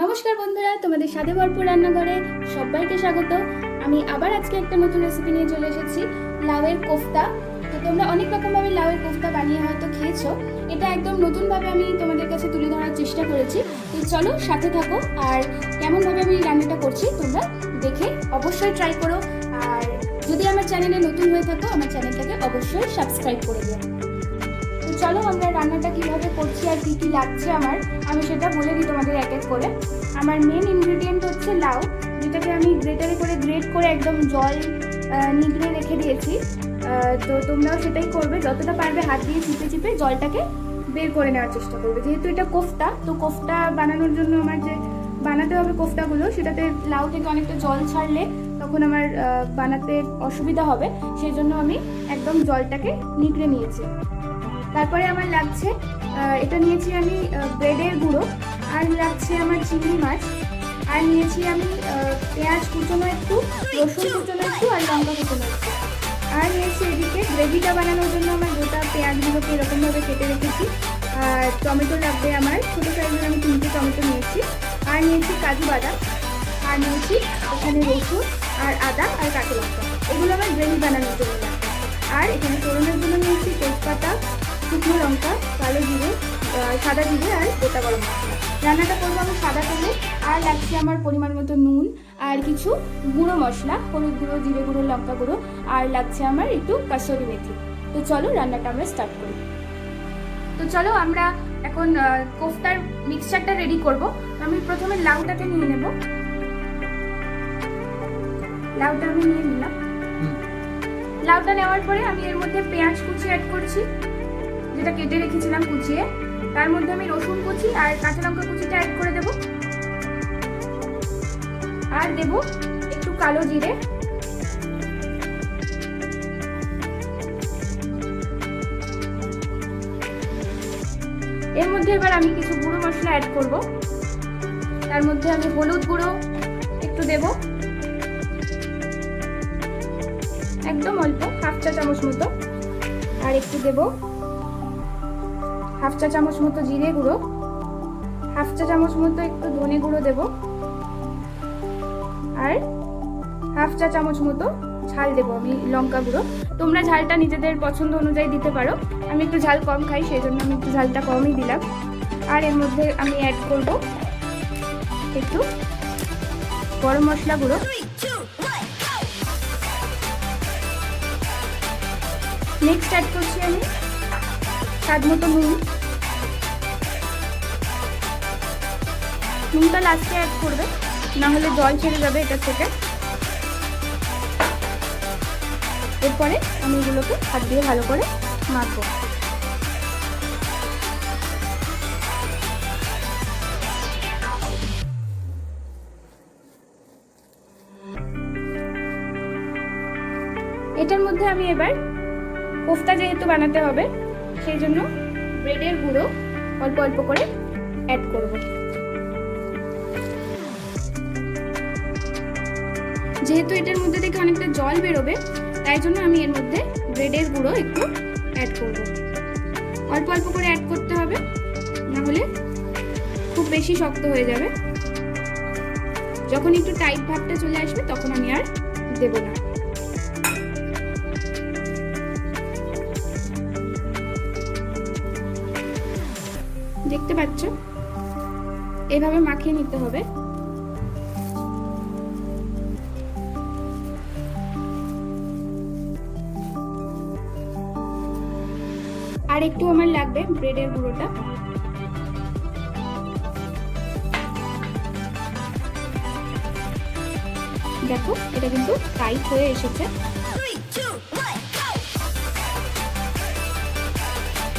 নমস্কার বন্ধুরা, তোমাদের স্বাদে ভরপুর রান্নাঘরে সবাইকে স্বাগত। আমি আবার আজকে একটা নতুন রেসিপি নিয়ে চলে এসেছি, লাউয়ের কোফতা। তো তোমরা অনেক রকমভাবে লাউয়ের কোফতা বানিয়ে হয়তো খেয়েছো, এটা একদম নতুনভাবে আমি তোমাদের কাছে তুলে ধরার চেষ্টা করেছি। তো চলো সাথে থাকো, আর কেমনভাবে আমি রান্নাটা করছি তোমরা দেখে অবশ্যই ট্রাই করো। আর যদি আমার চ্যানেলে নতুন হয়ে থাকো, আমার চ্যানেলটাকে অবশ্যই সাবস্ক্রাইব করে দিও। তো চলো আমরা রান্নাটা কিভাবে করছি আর কি কি লাগছে আমি সেটা বলে দিই তোমাদের এক এক করে। আমার মেন ইনগ্রেডিয়েন্ট হচ্ছে লাউ, যেটাকে আমি গ্রেটারে করে গ্রেট করে একদম জল নিগড়ে রেখে দিয়েছি। তো তোমরাও সেটাই করবে, যতটা পারবে হাত দিয়ে চিপে চিপে জলটাকে বের করে নেওয়ার চেষ্টা করবে। যেহেতু এটা কোফতা, তো কোফতা বানানোর জন্য আমার যে বানাতে হবে কোফতাগুলো, সেটাতে লাউ থেকে অনেকটা জল ছাড়লে তখন আমার বানাতে অসুবিধা হবে, সেই জন্য আমি একদম জলটাকে নিগড়ে নিয়েছি। তারপরে আমার লাগছে, এটা নিয়েছি আমি ব্রেডের গুঁড়ো, আর লাগছে আমার চিংড়ি মাছ, আর নিয়েছি আমি পেঁয়াজ কুচোনো একটু, রসুন কুচোনো একটু, আর লঙ্কা কুচোনো একটু। আর নিয়েছি এদিকে গ্রেভিটা বানানোর জন্য আমার গোটা পেঁয়াজগুলোকে এরকমভাবে কেটে রেখেছি। আর টমেটো লাগবে আমার, ছোটো সাইজের আমি 3টে টমেটো নিয়েছি। আর নিয়েছি কাজু বাদাম, আর নিয়েছি এখানে রসুন আর আদা আর কাঁচা লঙ্কা। এগুলো আমার গ্রেভি বানানোর জন্য লাগবে। আর এখানে ফোড়নের জন্য নিয়েছি তেজপাতা, শুকনো লঙ্কা, কালো জিরে, সাদা জিরে আর গোটা গরম মশলা। রান্নাটা করবো আমি সাদা তেলে। আর লাগছে আমার পরিমাণ মতো নুন আর কিছু গুঁড়ো মশলা, হলুদ গুঁড়ো, জিরে গুঁড়ো, লঙ্কা গুঁড়ো, আর লাগছে আমার একটু কাসুরি মেথি। তো চলো রান্নাটা আমরা স্টার্ট করি। তো চলো আমরা এখন কোফতার মিক্সচারটা রেডি করব। আমি প্রথমে লাউটাকে নিয়ে নেব। লাউটা আমি নিয়ে নিলাম। লাউটা নেওয়ার পরে আমি এর মধ্যে পেঁয়াজ কুচি অ্যাড করছি, যেটা কেটে রেখেছিলাম কুচিয়ে। তার মধ্যে আমি রসুন কুচি আর কাঁচা লঙ্কা কুচিটা অ্যাড করে দেব। আর দেব একটু কালো জিরে, এর মধ্যে এবার আমি কিছু গুঁড়ো মশলা অ্যাড করব। তার মধ্যে আমি হলুদ গুঁড়ো একটু দেব, একদম অল্প, হাফ চা চামচ মতো। আর একটু দেব হাফ চা চামচ মতো জিরে গুঁড়ো, হাফ চা চামচ মতো একটু ধনে গুঁড়ো দেব, আর হাফ চা চামচ মতো ঝাল দেব আমি লঙ্কা গুঁড়ো। তোমরা ঝালটা নিজেদের পছন্দ অনুযায়ী দিতে পারো। আমি একটু ঝাল কম খাই, সেই জন্য আমি একটু ঝালটা কমই দিলাম। আর এর মধ্যে আমি অ্যাড করব একটু গরম মশলা গুঁড়ো, নেক্সট অ্যাড করছি আমি স্বাদ মতো নুন। নুনটা লাস্টে অ্যাড করবে, না হলে জল ছেড়ে যাবে এটা থেকে। এরপরে আমি এগুলোকে হাত দিয়ে ভালো করে মাখবো। এটার মধ্যে আমি এবার কোফতা যেহেতু বানাতে হবে, সেই জন্য ব্রেডের গুঁড়ো অল্প অল্প করে অ্যাড করব। যেহেতু এটার মধ্যে থেকে অনেকটা জল বেরোবে, তাই জন্য আমি এর মধ্যে ব্রেডের গুঁড়ো একটু অ্যাড করব। অল্প অল্প করে অ্যাড করতে হবে, না হলে খুব বেশি শক্ত হয়ে যাবে। যখন একটু টাইট ভাবটা চলে আসবে, তখন আমি আর দেব না। দেখতে পাচ্ছ, এভাবে মাখিয়ে নিতে হবে। আর একটু আমার লাগবে ব্রেডের গুঁড়োটা। দেখো এটা কিন্তু টাইট হয়ে এসেছে।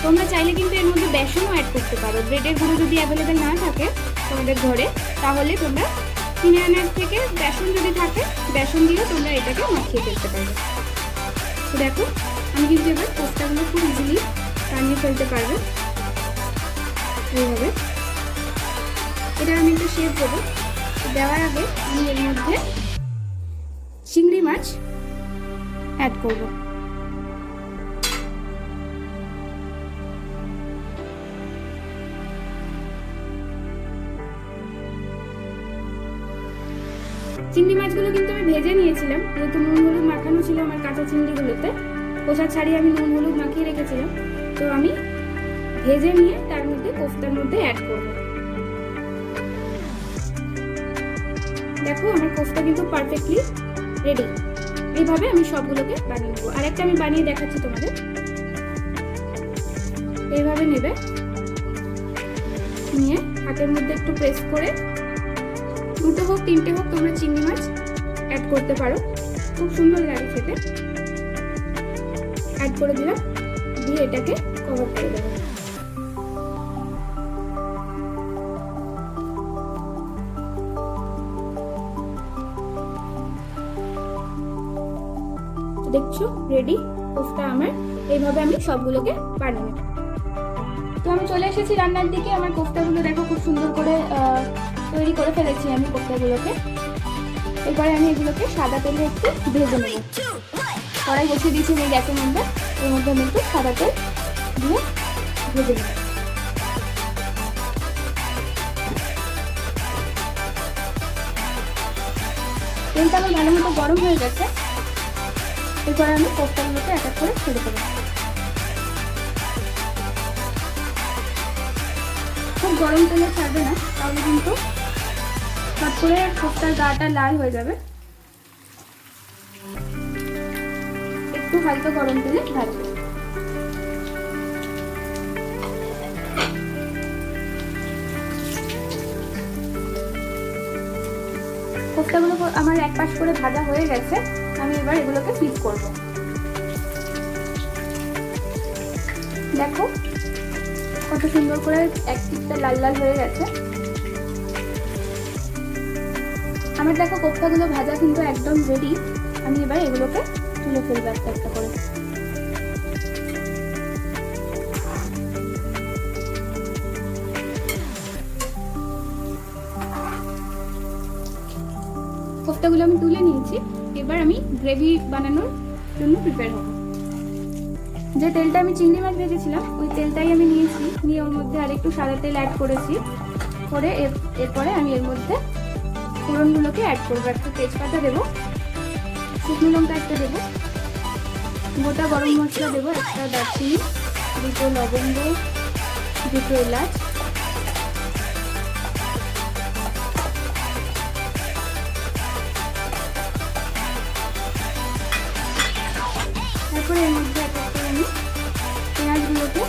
তোমরা চাইলে কিন্তু এর মধ্যে বেসনও অ্যাড করতে পারো। ব্রেডের গুঁড়ো যদি অ্যাভেলেবেল না থাকে তোমাদের ঘরে, তাহলে তোমরা কিনে আনার থেকে বেসন যদি থাকে, বেসন দিয়েও তোমরা এটাকে মাখিয়ে ফেলতে পারবে। তো দেখো আমি কিন্তু এবার কোফতাগুলো খুব ইজিলি টানিয়ে ফেলতে পারবে এইভাবে। এটা আমি একটু শেপ দেবো। দেওয়ার আগে আমি এর মধ্যে চিংড়ি মাছ অ্যাড করবো। চিংড়ি মাছগুলো কিন্তু আমি ভেজে নিয়েছিলাম, যেহেতু নুন হলুদ মাখানো ছিল আমার কাঁচা চিংড়িগুলোতে, খোসা ছাড়িয়ে আমি নুন হলুদ মাখিয়ে রেখেছিলাম। তো আমি ভেজে নিয়ে তার মধ্যে কোফতার মধ্যে অ্যাড করব। দেখো আমার কোফতা কিন্তু পারফেক্টলি রেডি। এইভাবে আমি সবগুলোকে বানিয়ে নেবো। আরেকটা আমি বানিয়ে দেখাচ্ছি তোমাদের। এইভাবে নেবে, নিয়ে হাতের মধ্যে একটু প্রেস করে 2টো হোক 3টে হোক তোমরা চিংড়ি মাছ অ্যাড করতে পারো, খুব সুন্দর লাগে খেতে। অ্যাড করে দিলাম, দিয়ে এটাকে কভার করে দেবো। দেখছো রেডি কোফতা আমার। এইভাবে আমি সবগুলোকে বানিয়ে নেব। তো আমি চলে এসেছি রান্নার দিকে। আমার কোফতাগুলো দেখো খুব সুন্দর করে তৈরি করে ফেলেছি আমি কোফতাগুলোকে। এরপরে আমি এগুলোকে সাদা তেলে একটু ভেজে নেব। কড়াই বসিয়ে দিয়েছি এই গ্যাসের মধ্যে, এর মধ্যে আমি একটু সাদা তেল দিয়ে ভেজে নেব। তেলটা আমার ভালো মতো গরম হয়ে গেছে। এরপরে আমি কোফতাগুলোকে এক এক করে ছেড়ে দেবো। খুব গরম তেলে ছাড়বে না, তাহলে কিন্তু হট করে কোফতার গাটা লাল হয়ে যাবে। একটু হালকা গরম তেলে ভাজবে। কোফতাগুলো আমার এক পাশ করে ভাজা হয়ে গেছে। আমি এবার এগুলোকে ফ্লিপ করব। দেখো কত সুন্দর করে এক পিঠটা লাল লাল হয়ে গেছে আমার। দেখো কোফতাগুলো ভাজা কিন্তু একদম রেডি। আমি এবার এগুলোকে তুলে ফেলবো একটা একটা করে। কোফতাগুলো আমি তুলে নিয়েছি। এবার আমি গ্রেভি বানানোর জন্য প্রিপেয়ার হব। যে তেলটা আমি চিংড়ি মাছ ভেজেছিলাম ওই তেলটাই আমি নিয়েছি, নিয়ে ওর মধ্যে আরেকটু সাদা তেল অ্যাড করেছি। করে এরপরে আমি এর মধ্যে ফোড়নগুলোকে অ্যাড করবো। একটা তেজপাতা দেবো, শুকনো লঙ্কা একটা দেবো, গোটা গরম মশলা দেবো, একটা দারচিনি, 2টো লবঙ্গ, 2টো এলাচ, তারপরে এর মধ্যে এক এক করে আমি পেঁয়াজগুলোকে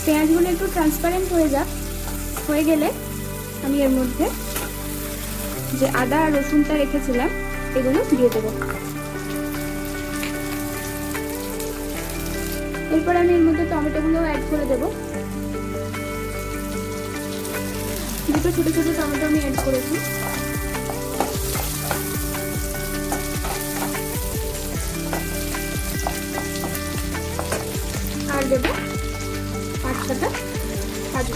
পেঁয়াজগুলো একটু ট্রান্সপারেন্ট হয়ে গেলে আমি এর মধ্যে যে আদা আর রসুনটা রেখেছিলাম এগুলো দিয়ে দেবো। এরপর আমি এর মধ্যে টমেটোগুলো অ্যাড করে দেবো। 2টো ছোট ছোট টমেটো আমি অ্যাড করেছি। আর দেবো 5-6টা কাজু।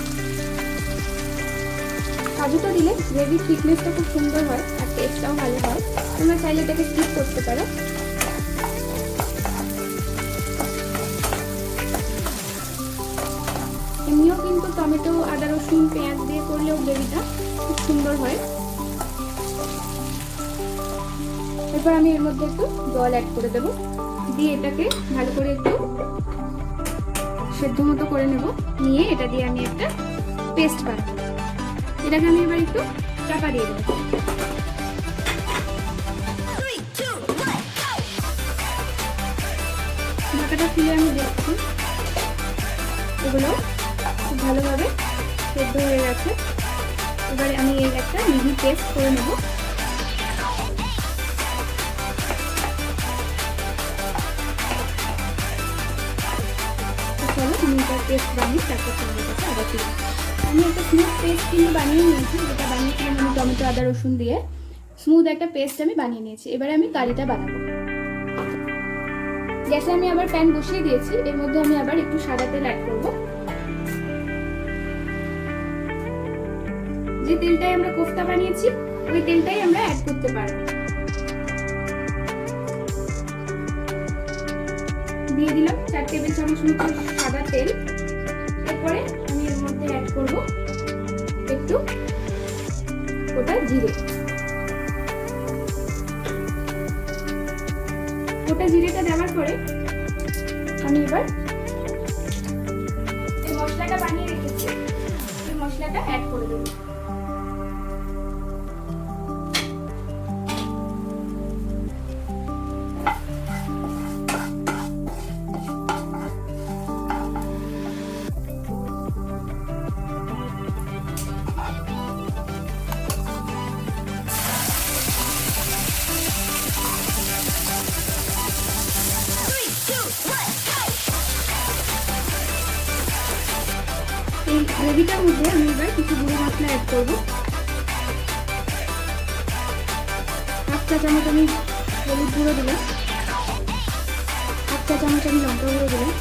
কাজুটা দিলে গ্রেভির থিকনেসটা খুব সুন্দর হয় আর টেস্টটাও ভালো হয়। তোমরা চাইলে এটাকে স্কিপ করতে পারো। এমনিও কিন্তু টমেটো, আদা, রসুন, পেঁয়াজ দিয়ে করলেও গ্রেভিটা খুব সুন্দর হয়। এরপর আমি এর মধ্যে একটু জল অ্যাড করে দেবো, দিয়ে এটাকে ভালো করে একটু সেদ্ধ মতো করে নেব। নিয়ে এটা দিয়ে আমি একটা পেস্ট বানাবো। এটাকে আমি এবার একটু চাপা দিয়ে দেবো। ঢাকাটা খুলে আমি দেখছি এগুলো খুব ভালোভাবে সেদ্ধ হয়ে গেছে। এবারে আমি এর একটা মিহি পেস্ট করে নেব। চলো আমি এটা পেস্ট বানিয়ে তারপর তোমাদের কাছে আবার ফিরে। আমি একটা স্মুথ পেস্ট কিন্তু বানিয়ে নিয়েছি, যেটা বানিয়েছিলাম আমি টমেটো, আদা, রসুন দিয়ে স্মুথ একটা পেস্ট আমি বানিয়ে নিয়েছি। এবারে আমি কারিটা বানাবো। গ্যাসে আমি আবার প্যান বসিয়ে দিয়েছি। এর মধ্যে আমি আবার একটু সাদা তেল অ্যাড করব। যে তেলটাই আমরা কোফতা বানিয়েছি ওই তেলটাই আমরা অ্যাড করতে পারবো। দিয়ে দিলাম 4 টেবিল চামচ মতো সাদা তেল। এরপরে আমি এর মধ্যে অ্যাড করব একটু গোটা জিরে। গোটা জিরেটা দেওয়ার পরে আমি এবার এই মশলাটা বানিয়ে রেখেছি এই মশলাটা অ্যাড করে দেব। এই গ্রেভিটার মধ্যে আমি এবার কিছু গুঁড়ো মশলা অ্যাড করবো। 1 চা চামচ আমি হলুদ গুঁড়ো দিলাম, 1 চা চামচ আমি লঙ্কা গুঁড়ো দিলাম,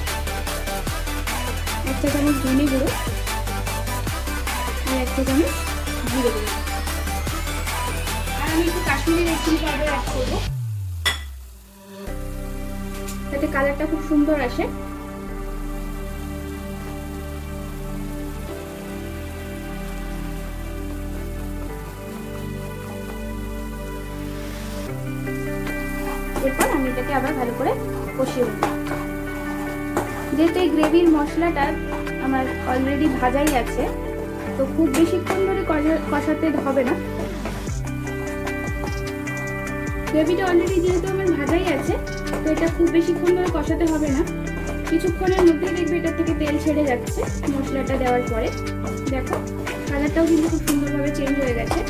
1 চা চামচ ধনে গুঁড়ো আর 1 চা চামচ জিরে গুঁড়ো। আর আমি একটু Kashmiri red chilli powder add করবো, যাতে কালারটা খুব সুন্দর আসে। এরপর আমি এটাকে আবার ভালো করে কষিয়ে নেব। যেহেতু এই গ্রেভির মশলাটা আমার অলরেডি ভাজাই আছে, তো খুব বেশিক্ষণ ধরে কষাতে হবে না। গ্রেভিটা অলরেডি যেহেতু আমার ভাজাই আছে, তো এটা খুব বেশিক্ষণ ধরে কষাতে হবে না। কিছুক্ষণের মধ্যেই দেখবে এটা থেকে তেল ছেড়ে যাচ্ছে মশলাটা দেওয়ার পরে। দেখো কালারটাও কিন্তু খুব সুন্দরভাবে চেঞ্জ হয়ে গেছে।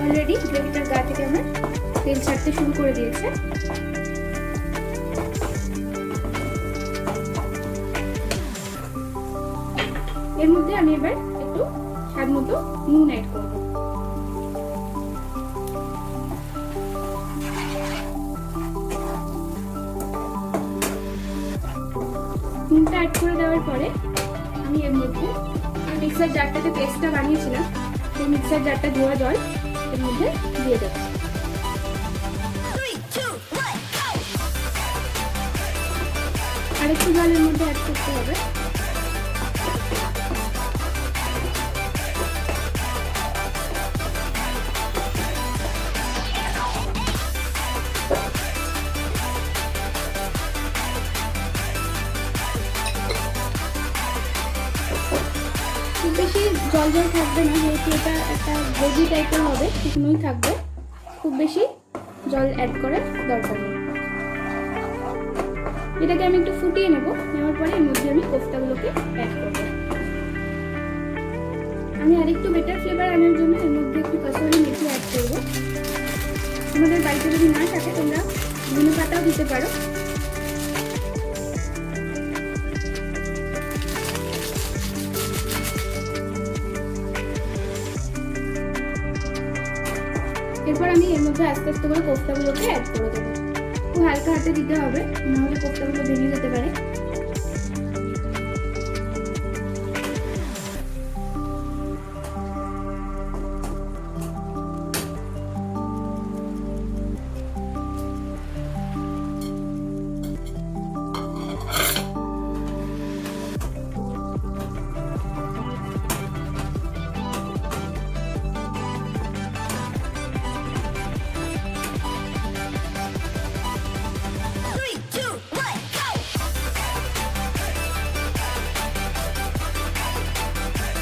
অলরেডি গ্রেভিটার গা থেকে আমার তেল ছাড়তে শুরু করে দিয়েছে। এর মধ্যে আমি এবার একটু স্বাদ মতো নুন অ্যাড করব। নুনটা অ্যাড করে দেওয়ার পরে আমি এর মধ্যে মিক্সার জারটাতে পেস্টটা বানিয়েছিলাম সেই মিক্সার জারটা ধোয়া জল এর মধ্যে দিয়ে দেবো। আরেকটু জলের মধ্যে অ্যাড করতে হবে। খুব বেশি জল জল থাকবে না, যেহেতু এটা একটা গ্রেভি টাইপের হবে, শুকনোই থাকবে। খুব বেশি জল অ্যাড করার দরকার নেই। এটাকে আমি একটু ফুটিয়ে নেব। নেওয়ার পরে এর মধ্যে আমি কোফতাগুলোকে অ্যাড করব। আমি আরেকটু বেটার ফ্লেভার আনার জন্য এর মধ্যে একটু কসুরি মেথি অ্যাড করব। তোমাদের বাড়িতে যদি না থাকে তোমরা ধনে পাতাও দিতে পারো। এরপর আমি এর মধ্যে আস্তে আস্তে করে কোফতাগুলোকে অ্যাড করে দেবো। খুব হালকা হাতে দিতে হবে, নাহলে কোফতাগুলো ভেঙে যেতে পারে।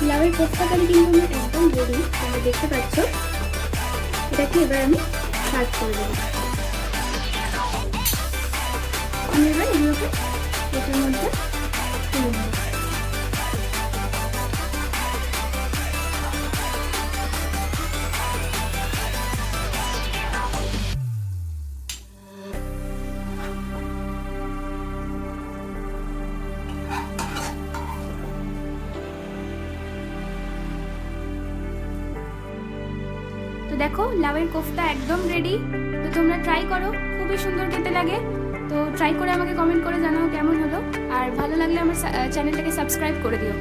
লাউয়ের কোফতা কারি কিন্তু আমার একদম রেডি, তোমরা দেখতে পাচ্ছ। এটাকে এবার আমি সার্ভ করে দেবো। আমি এবার এগুলোকে এটার মধ্যে তুলে নেব। তো দেখো লাউয়ের কোফতা একদম রেডি। তো তোমরা ট্রাই করো, খুবই সুন্দর খেতে লাগে। তো ট্রাই করে আমাকে কমেন্ট করে জানাও কেমন হলো, আর ভালো লাগলে আমার চ্যানেলটাকে সাবস্ক্রাইব করে দিও।